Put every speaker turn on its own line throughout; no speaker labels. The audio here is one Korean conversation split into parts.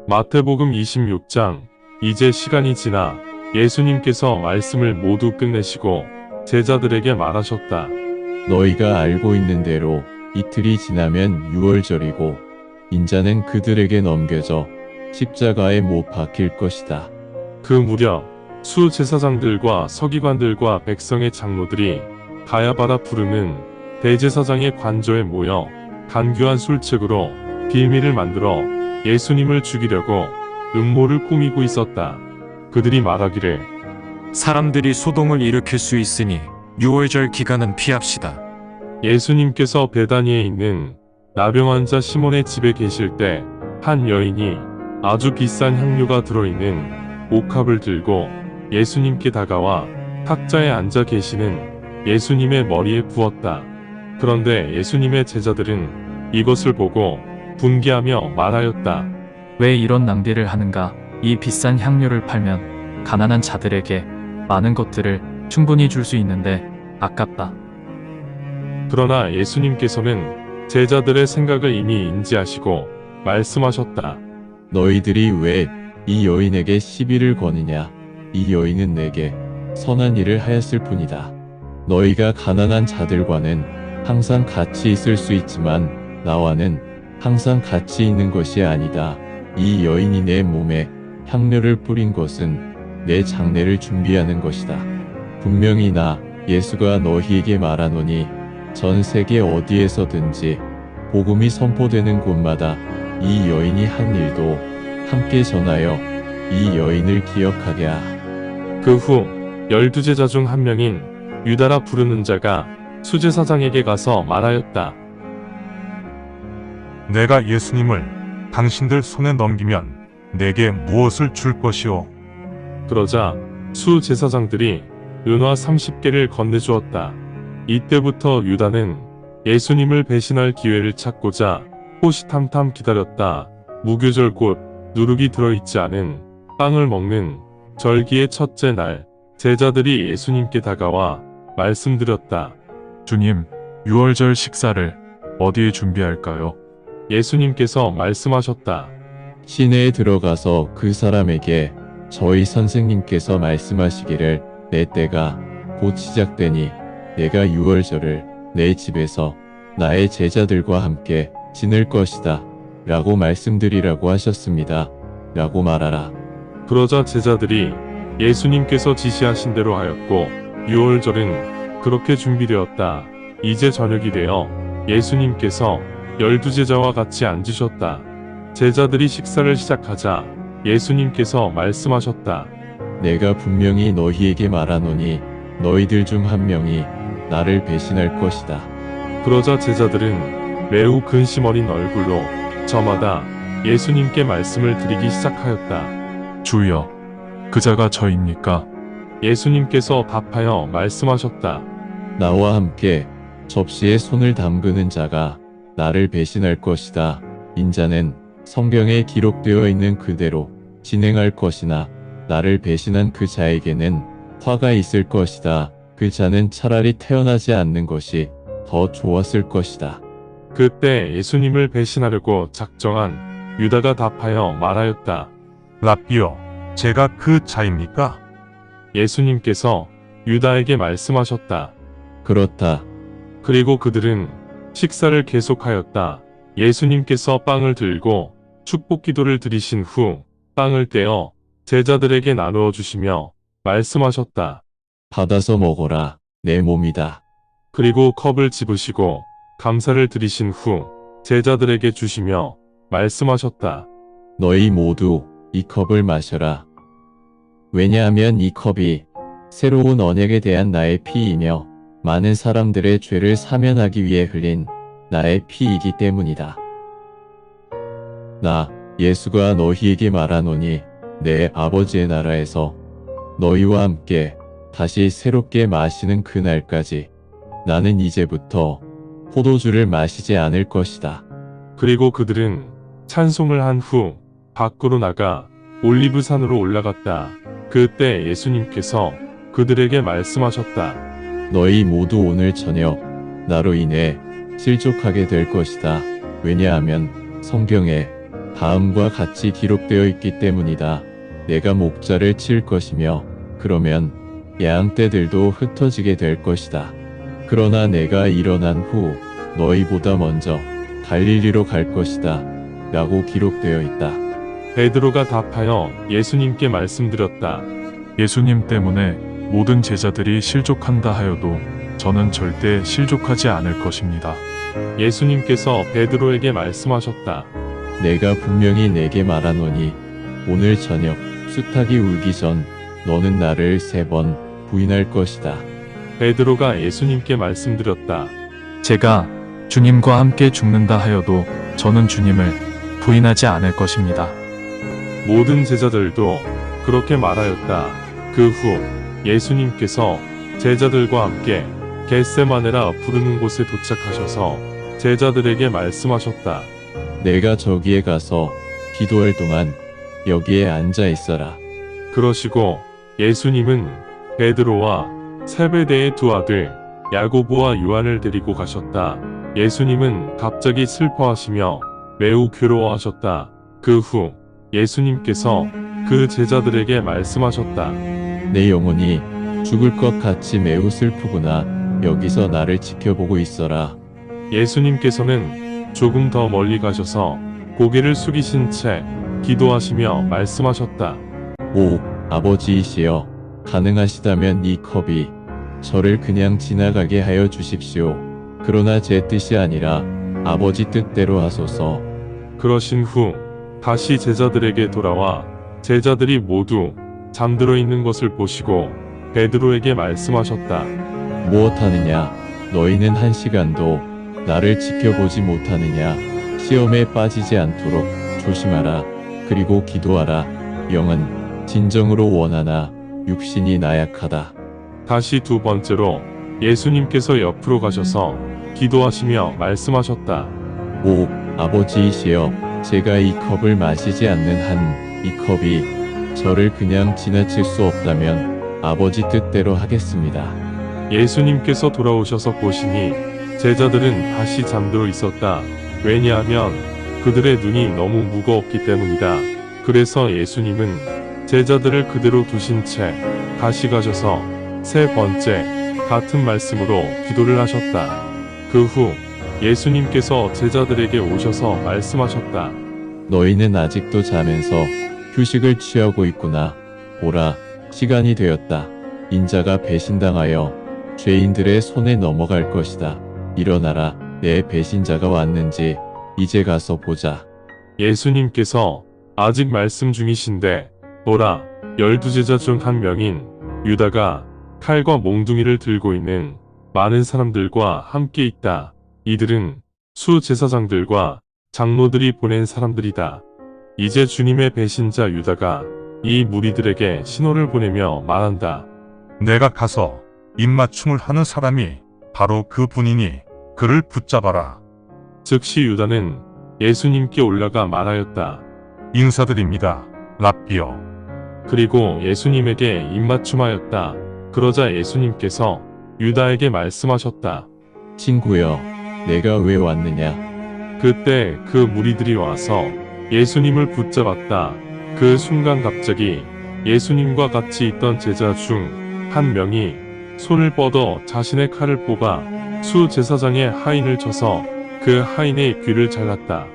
마태복음 26장. 이제 시간이 지나 예수님께서 말씀을 모두 끝내시고 제자들에게 말하셨다.
너희가 알고 있는 대로 이틀이 지나면 유월절이고 인자는 그들에게 넘겨져 십자가에 못 박힐 것이다.
그 무렵 수제사장들과 서기관들과 백성의 장로들이 가야바라 부르는 대제사장의 관저에 모여 간교한 술책으로 빌미를 만들어 예수님을 죽이려고 음모를 꾸미고 있었다. 그들이 말하기를
사람들이 소동을 일으킬 수 있으니 유월절 기간은 피합시다.
예수님께서 베다니에 있는 나병 환자 시몬의 집에 계실 때 한 여인이 아주 비싼 향료가 들어있는 옥합을 들고 예수님께 다가와 탁자에 앉아 계시는 예수님의 머리에 부었다. 그런데 예수님의 제자들은 이것을 보고 분개하며 말하였다.
왜 이런 낭비를 하는가? 이 비싼 향료를 팔면 가난한 자들에게 많은 것들을 충분히 줄 수 있는데 아깝다.
그러나 예수님께서는 제자들의 생각을 이미 인지하시고 말씀하셨다.
너희들이 왜 이 여인에게 시비를 거느냐? 이 여인은 내게 선한 일을 하였을 뿐이다. 너희가 가난한 자들과는 항상 같이 있을 수 있지만 나와는 항상 같이 있는 것이 아니다. 이 여인이 내 몸에 향료를 뿌린 것은 내 장례를 준비하는 것이다. 분명히 나 예수가 너희에게 말하노니 전 세계 어디에서든지 복음이 선포되는 곳마다 이 여인이 한 일도 함께 전하여 이 여인을 기억하게 하라.
그 후 12제자 중 한 명인 유다라 부르는 자가 수제사장에게 가서 말하였다.
내가 예수님을 당신들 손에 넘기면 내게 무엇을 줄 것이오?
그러자 수제사장들이 은화 30개를 건네주었다. 이때부터 유다는 예수님을 배신할 기회를 찾고자 호시탐탐 기다렸다. 무교절 곧 누룩이 들어있지 않은 빵을 먹는 절기의 첫째 날, 제자들이 예수님께 다가와 말씀드렸다.
주님, 유월절 식사를 어디에 준비할까요?
예수님께서 말씀하셨다.
시내에 들어가서 그 사람에게 저희 선생님께서 말씀하시기를 내 때가 곧 시작되니 내가 유월절을 내 집에서 나의 제자들과 함께 지낼 것이다 라고 말씀드리라고 하셨습니다 라고 말하라.
그러자 제자들이 예수님께서 지시하신 대로 하였고 유월절은 그렇게 준비되었다. 이제 저녁이 되어 예수님께서 12제자와 같이 앉으셨다. 제자들이 식사를 시작하자 예수님께서 말씀하셨다.
내가 분명히 너희에게 말하노니 너희들 중 한 명이 나를 배신할 것이다.
그러자 제자들은 매우 근심 어린 얼굴로 저마다 예수님께 말씀을 드리기 시작하였다.
주여, 그자가 저입니까?
예수님께서 답하여 말씀하셨다.
나와 함께 접시에 손을 담그는 자가 나를 배신할 것이다. 인자는 성경에 기록되어 있는 그대로 진행할 것이나 나를 배신한 그 자에게는 화가 있을 것이다. 그 자는 차라리 태어나지 않는 것이 더 좋았을 것이다.
그때 예수님을 배신하려고 작정한 유다가 답하여 말하였다.
라삐요, 제가 그 자입니까?
예수님께서 유다에게 말씀하셨다.
그렇다.
그리고 그들은 식사를 계속하였다. 예수님께서 빵을 들고 축복 기도를 드리신 후 빵을 떼어 제자들에게 나누어 주시며 말씀하셨다.
받아서 먹어라. 내 몸이다.
그리고 컵을 집으시고 감사를 드리신 후 제자들에게 주시며 말씀하셨다.
너희 모두 이 컵을 마셔라. 왜냐하면 이 컵이 새로운 언약에 대한 나의 피이며 많은 사람들의 죄를 사면하기 위해 흘린 나의 피이기 때문이다. 나 예수가 너희에게 말하노니 내 아버지의 나라에서 너희와 함께 다시 새롭게 마시는 그날까지 나는 이제부터 포도주를 마시지 않을 것이다.
그리고 그들은 찬송을 한 후 밖으로 나가 올리브산으로 올라갔다. 그때 예수님께서 그들에게 말씀하셨다.
너희 모두 오늘 저녁 나로 인해 실족하게 될 것이다. 왜냐하면 성경에 다음과 같이 기록되어 있기 때문이다. 내가 목자를 칠 것이며 그러면 양떼들도 흩어지게 될 것이다. 그러나 내가 일어난 후 너희보다 먼저 갈릴리로 갈 것이다. 라고 기록되어 있다.
베드로가 답하여 예수님께 말씀드렸다.
예수님 때문에 모든 제자들이 실족한다 하여도 저는 절대 실족하지 않을 것입니다.
예수님께서 베드로에게 말씀하셨다.
내가 분명히 내게 말하노니 오늘 저녁 수탉이 울기 전 너는 나를 3번 부인할 것이다.
베드로가 예수님께 말씀드렸다.
제가 주님과 함께 죽는다 하여도 저는 주님을 부인하지 않을 것입니다.
모든 제자들도 그렇게 말하였다. 그 후 예수님께서 제자들과 함께 겟세마네라 부르는 곳에 도착하셔서 제자들에게 말씀하셨다.
내가 저기에 가서 기도할 동안 여기에 앉아 있어라.
그러시고 예수님은 베드로와 세베대의 두 아들 야고보와 요한을 데리고 가셨다. 예수님은 갑자기 슬퍼하시며 매우 괴로워하셨다. 그 후 예수님께서 그 제자들에게 말씀하셨다.
내 영혼이 죽을 것 같이 매우 슬프구나. 여기서 나를 지켜보고 있어라.
예수님께서는 조금 더 멀리 가셔서 고개를 숙이신 채 기도하시며 말씀하셨다.
오 아버지이시여, 가능하시다면 이 컵이 저를 그냥 지나가게 하여 주십시오. 그러나 제 뜻이 아니라 아버지 뜻대로 하소서.
그러신 후 다시 제자들에게 돌아와 제자들이 모두 잠들어 있는 것을 보시고 베드로에게 말씀하셨다.
무엇하느냐? 너희는 1시간도 나를 지켜보지 못하느냐? 시험에 빠지지 않도록 조심하라. 그리고 기도하라. 영은 진정으로 원하나 육신이 나약하다.
다시 두 번째로 예수님께서 옆으로 가셔서 기도하시며 말씀하셨다.
오 아버지이시여, 제가 이 컵을 마시지 않는 한 이 컵이 저를 그냥 지나칠 수 없다면 아버지 뜻대로 하겠습니다.
예수님께서 돌아오셔서 보시니 제자들은 다시 잠들어 있었다. 왜냐하면 그들의 눈이 너무 무거웠기 때문이다. 그래서 예수님은 제자들을 그대로 두신 채 다시 가셔서 3번째 같은 말씀으로 기도를 하셨다. 그 후 예수님께서 제자들에게 오셔서 말씀하셨다.
너희는 아직도 자면서 휴식을 취하고 있구나. 보라, 시간이 되었다. 인자가 배신당하여 죄인들의 손에 넘어갈 것이다. 일어나라. 내 배신자가 왔는지 이제 가서 보자.
예수님께서 아직 말씀 중이신데 보라, 12제자 중 한 명인 유다가 칼과 몽둥이를 들고 있는 많은 사람들과 함께 있다. 이들은 수제사장들과 장로들이 보낸 사람들이다. 이제 주님의 배신자 유다가 이 무리들에게 신호를 보내며 말한다.
내가 가서 입맞춤을 하는 사람이 바로 그 분이니 그를 붙잡아라.
즉시 유다는 예수님께 올라가 말하였다.
인사드립니다. 랍비여.
그리고 예수님에게 입맞춤하였다. 그러자 예수님께서 유다에게 말씀하셨다.
친구여, 내가 왜 왔느냐?
그때 그 무리들이 와서 예수님을 붙잡았다. 그 순간 갑자기 예수님과 같이 있던 제자 중 한 명이 손을 뻗어 자신의 칼을 뽑아 수제사장의 하인을 쳐서 그 하인의 귀를 잘랐다.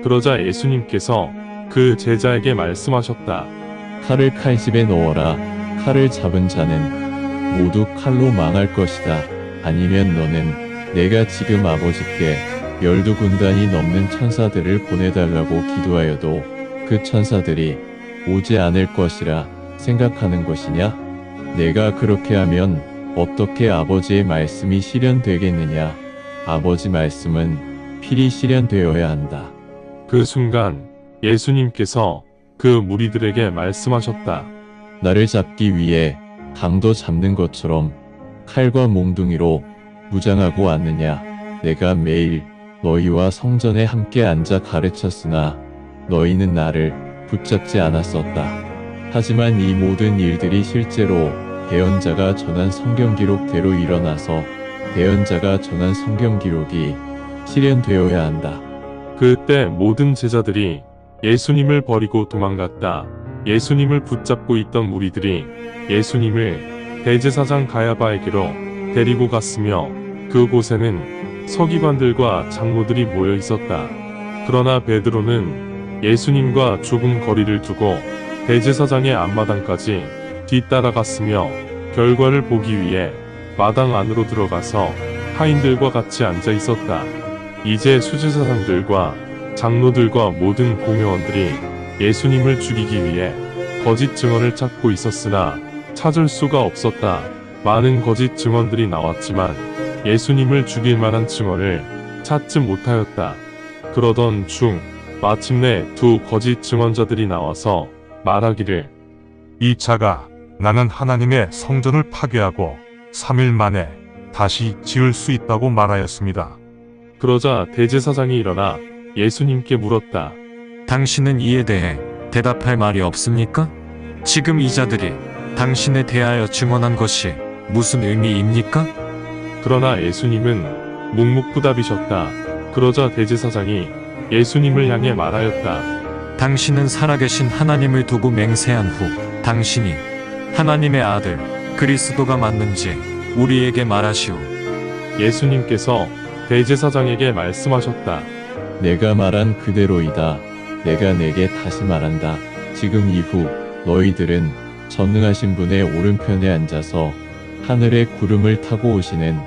그러자 예수님께서 그 제자에게 말씀하셨다.
칼을 칼집에 넣어라. 칼을 잡은 자는 모두 칼로 망할 것이다. 아니면 너는 내가 지금 아버지께 12군단이 넘는 천사들을 보내달라고 기도하여도 그 천사들이 오지 않을 것이라 생각하는 것이냐? 내가 그렇게 하면 어떻게 아버지의 말씀이 실현되겠느냐? 아버지 말씀은 필히 실현되어야 한다.
그 순간 예수님께서 그 무리들에게 말씀하셨다.
나를 잡기 위해 강도 잡는 것처럼 칼과 몽둥이로 무장하고 왔느냐? 내가 매일 너희와 성전에 함께 앉아 가르쳤으나 너희는 나를 붙잡지 않았었다. 하지만 이 모든 일들이 실제로 대언자가 전한 성경 기록대로 일어나서 대언자가 전한 성경 기록이 실현되어야 한다.
그때 모든 제자들이 예수님을 버리고 도망갔다. 예수님을 붙잡고 있던 무리들이 예수님을 대제사장 가야바에게로 데리고 갔으며 그곳에는 서기관들과 장로들이 모여 있었다. 그러나 베드로는 예수님과 조금 거리를 두고 대제사장의 앞마당까지 뒤따라갔으며 결과를 보기 위해 마당 안으로 들어가서 하인들과 같이 앉아 있었다. 이제 수제사장들과 장로들과 모든 공회원들이 예수님을 죽이기 위해 거짓 증언을 찾고 있었으나 찾을 수가 없었다. 많은 거짓 증언들이 나왔지만 예수님을 죽일 만한 증언을 찾지 못하였다. 그러던 중 마침내 두 거짓 증언자들이 나와서 말하기를
이 자가 나는 하나님의 성전을 파괴하고 3일 만에 다시 지을 수 있다고 말하였습니다.
그러자 대제사장이 일어나 예수님께 물었다.
당신은 이에 대해 대답할 말이 없습니까? 지금 이 자들이 당신에 대하여 증언한 것이 무슨 의미입니까?
그러나 예수님은 묵묵부답이셨다. 그러자 대제사장이 예수님을 향해 말하였다.
당신은 살아계신 하나님을 두고 맹세한 후 당신이 하나님의 아들 그리스도가 맞는지 우리에게 말하시오.
예수님께서 대제사장에게 말씀하셨다.
내가 말한 그대로이다. 내가 내게 다시 말한다. 지금 이후 너희들은 전능하신 분의 오른편에 앉아서 하늘의 구름을 타고 오시는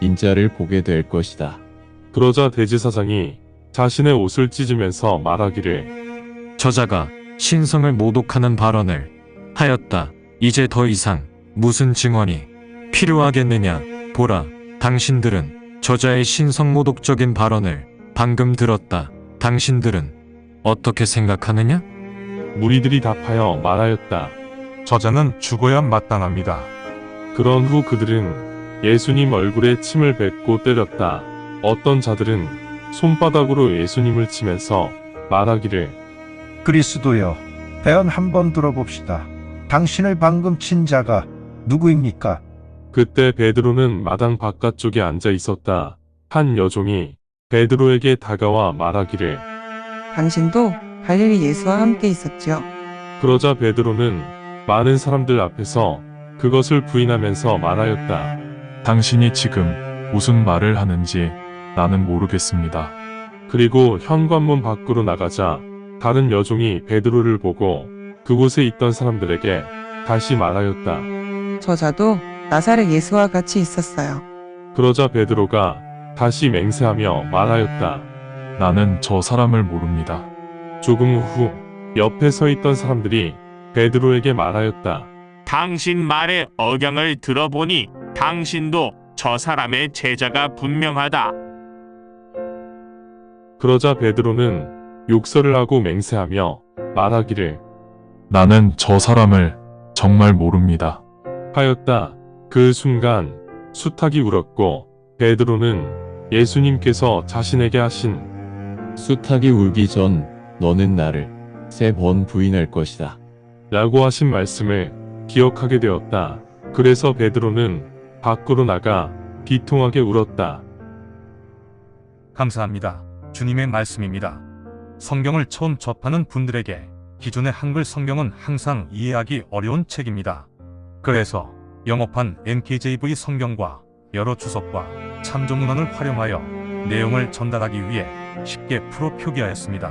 인자를 보게 될 것이다.
그러자 대제사장이 자신의 옷을 찢으면서 말하기를
저자가 신성을 모독하는 발언을 하였다. 이제 더 이상 무슨 증언이 필요하겠느냐? 보라, 당신들은 저자의 신성 모독적인 발언을 방금 들었다. 당신들은 어떻게 생각하느냐?
무리들이 답하여 말하였다.
저자는 죽어야 마땅합니다.
그런 후 그들은 예수님 얼굴에 침을 뱉고 때렸다. 어떤 자들은 손바닥으로 예수님을 치면서 말하기를
그리스도여, 대언 한번 들어봅시다. 당신을 방금 친 자가 누구입니까?
그때 베드로는 마당 바깥쪽에 앉아 있었다. 한 여종이 베드로에게 다가와 말하기를
당신도 갈릴리 예수와 함께 있었죠.
그러자 베드로는 많은 사람들 앞에서 그것을 부인하면서 말하였다.
당신이 지금 무슨 말을 하는지 나는 모르겠습니다.
그리고 현관문 밖으로 나가자 다른 여종이 베드로를 보고 그곳에 있던 사람들에게 다시 말하였다.
저자도 나사렛 예수와 같이 있었어요.
그러자 베드로가 다시 맹세하며 말하였다.
나는 저 사람을 모릅니다.
조금 후 옆에 서 있던 사람들이 베드로에게 말하였다.
당신 말의 억양을 들어보니 당신도 저 사람의 제자가 분명하다.
그러자 베드로는 욕설을 하고 맹세하며 말하기를
나는 저 사람을 정말 모릅니다.
하였다. 그 순간 수탉이 울었고 베드로는 예수님께서 자신에게 하신
수탉이 울기 전 너는 나를 3번 부인할 것이다.
라고 하신 말씀을 기억하게 되었다. 그래서 베드로는 밖으로 나가 비통하게 울었다.
감사합니다. 주님의 말씀입니다. 성경을 처음 접하는 분들에게 기존의 한글 성경은 항상 이해하기 어려운 책입니다. 그래서 영어판 NKJV 성경과 여러 주석과 참조 문헌을 활용하여 내용을 전달하기 위해 쉽게 풀어 표기하였습니다.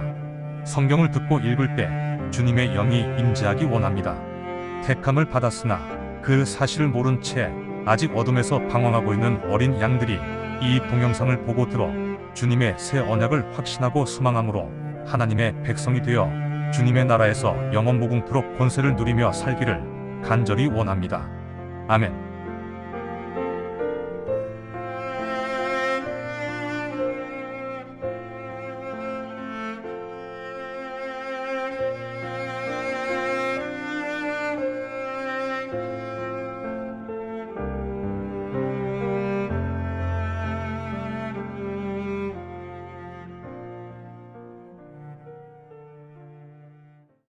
성경을 듣고 읽을 때 주님의 영이 임재하기 원합니다. 택함을 받았으나 그 사실을 모른 채 아직 어둠에서 방황하고 있는 어린 양들이 이 동영상을 보고 들어 주님의 새 언약을 확신하고 소망함으로 하나님의 백성이 되어 주님의 나라에서 영원 무궁토록 권세를 누리며 살기를 간절히 원합니다. 아멘.